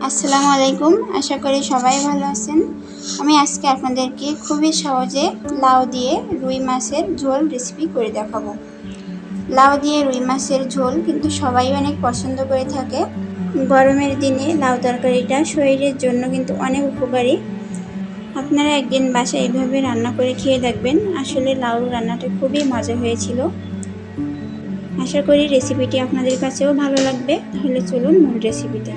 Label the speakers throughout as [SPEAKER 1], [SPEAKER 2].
[SPEAKER 1] আসসালামু আলাইকুম। আশা করি সবাই ভালো আছেন। আমি আজকে আপনাদেরকে খুবই সহজে লাউ দিয়ে রুই মাছের ঝোল রেসিপি করে দেখাবো। লাউ দিয়ে রুই মাছের ঝোল কিন্তু সবাই অনেক পছন্দ করে থাকে। গরমের দিনে লাউ তরকারিটা শরীরের জন্য কিন্তু অনেক উপকারী। আপনারা একদিন বাসায় এভাবে রান্না করে খেয়ে দেখবেন। আসলে লাউ রান্নাটা খুবই মজা হয়েছিল। আশা করি রেসিপিটি আপনাদের কাছেও ভালো লাগবে। তাহলে চলুন মূল রেসিপিতে।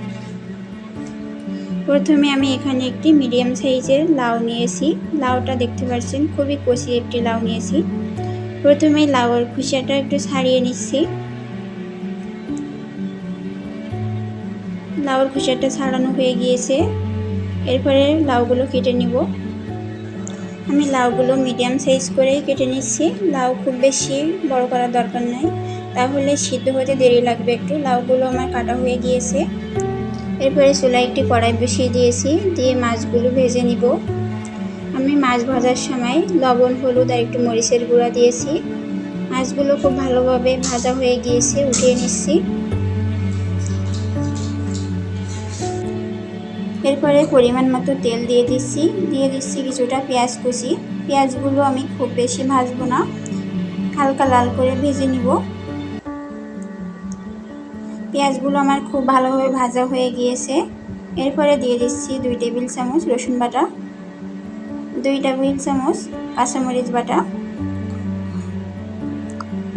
[SPEAKER 1] প্রথমে আমি এখানে একটি মিডিয়াম সাইজের লাউ নিয়েছি। লাউটা দেখতে পাচ্ছেন খুবই কচি একটি লাউ নিয়েছি। প্রথমে লাউয়ের খোসাটা একটু ছাড়িয়ে নিচ্ছি। লাউয়ের খোসাটা ছাড়ানো হয়ে গিয়েছে। এরপরে লাউগুলো কেটে নিব। আমি লাউগুলো মিডিয়াম সাইজ করেই কেটে নিচ্ছি। লাউ খুব বেশি বড় করার দরকার নাই, তাহলে সিদ্ধ হতে দেরি লাগবে একটু। লাউগুলো আমার কাটা হয়ে গিয়েছে। এরপরে চুলায় একটি কড়াই বসিয়ে দিয়েছি, দিয়ে মাছগুলো ভেজে নিব। আমি মাছ ভাজার সময় লবণ, হলুদ আর একটু মরিচের গুঁড়া দিয়েছি। মাছগুলো খুব ভালোভাবে ভাজা হয়ে গিয়েছে, উঠিয়ে নিচ্ছি। এরপরে পরিমাণ মতো তেল দিয়ে দিচ্ছি কিছুটা পেঁয়াজ কুচি। পেঁয়াজগুলো আমি খুব বেশি ভাজবো না, হালকা লাল করে ভেজে নিব। পেঁয়াজগুলো আমার খুব ভালোভাবে ভাজা হয়ে গিয়েছে। এরপরে দিয়ে দিচ্ছি 2 টেবিল চামচ রসুন বাটা, 2 টেবিল চামচ কাঁচামরিচ বাটা,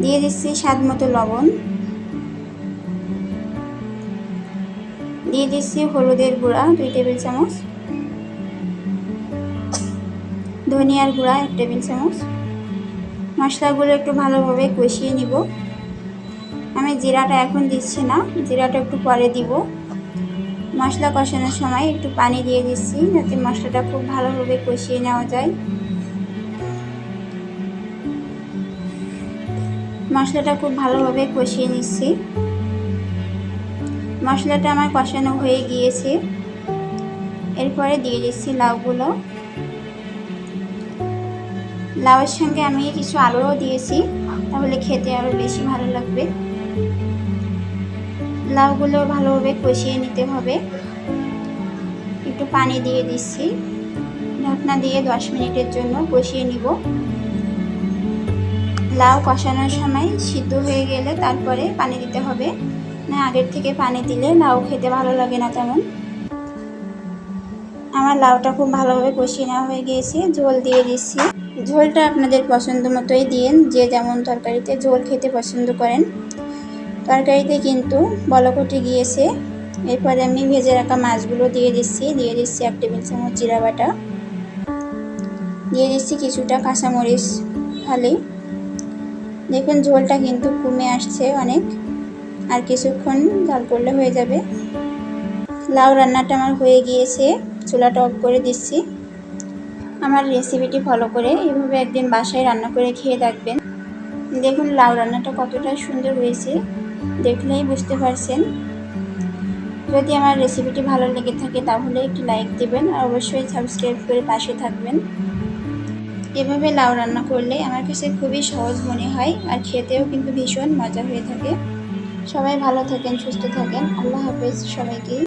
[SPEAKER 1] দিয়ে দিচ্ছি স্বাদ মতো লবণ, দিয়ে দিচ্ছি হলুদের গুঁড়া 2 টেবিল চামচ, ধনিয়ার গুঁড়া 1 টেবিল চামচ। মশলাগুলো একটু ভালোভাবে কষিয়ে নিব। আমি জিরাটা এখন দিচ্ছি না, জিরাটা একটু পরে দিব। মশলা কষানোর সময় একটু পানি দিয়ে দিচ্ছি, যাতে মশলাটা খুব ভালোভাবে কষিয়ে নেওয়া যায়। মশলাটা খুব ভালোভাবে কষিয়ে নিচ্ছি। মশলাটা আমার কষানো হয়ে গিয়েছে। এরপরে দিয়ে দিচ্ছি লাউগুলো। লাউয়ের সঙ্গে আমি কিছু আলুও দিয়েছি, তাহলে খেতে আরও বেশি ভালো লাগবে। লাউগুলো ভালোভাবে কষিয়ে নিতে হবে। একটু পানি দিয়ে দিচ্ছি, ঢাকনা দিয়ে 10 মিনিটের জন্য কষিয়ে নিব। লাউ কষানোর সময় সিদ্ধ হয়ে গেলে তারপরে পানি দিতে হবে, না আগের থেকে পানি দিলে লাউ খেতে ভালো লাগে না তেমন। আমার লাউটা খুব ভালোভাবে কষিয়ে নেওয়া হয়ে গিয়েছে। ঝোল দিয়ে দিচ্ছি। ঝোলটা আপনাদের পছন্দ মতোই দিন, যে যেমন তরকারিতে ঝোল খেতে পছন্দ করেন। তরকারিতে কিন্তু বলক উঠে গিয়েছে। এরপরে আমি ভেজে রাখা মাছগুলো দিয়ে দিচ্ছি 1 টেবিল চামচ জিরা বাটা, দিয়ে দিচ্ছি কিছুটা কাঁচামরিচ ফালি। দেখুন ঝোলটা কিন্তু কমে আসছে অনেক, আর কিছুক্ষণ জাল করলে হয়ে যাবে। লাউ রান্নাটা আমার হয়ে গিয়েছে, চুলাটা অফ করে দিচ্ছি। আমার রেসিপিটি ফলো করে এভাবে একদিন বাসায় রান্না করে খেয়ে দেখবেন। দেখুন লাউ রান্নাটা কতটা সুন্দর হয়েছে, দেখলেই বুঝতে পারছেন। যদি আমার রেসিপিটি ভালো লেগে থাকে তাহলে একটি লাইক দেবেন, আর অবশ্যই সাবস্ক্রাইব করে পাশে থাকবেন। এভাবে লাউ রান্না করলে আমার কাছে খুবই সহজ মনে হয়, আর খেতেও কিন্তু ভীষণ মজা হয়ে থাকে। সবাই ভালো থাকেন, সুস্থ থাকেন। আল্লাহ হাফেজ সবাইকে।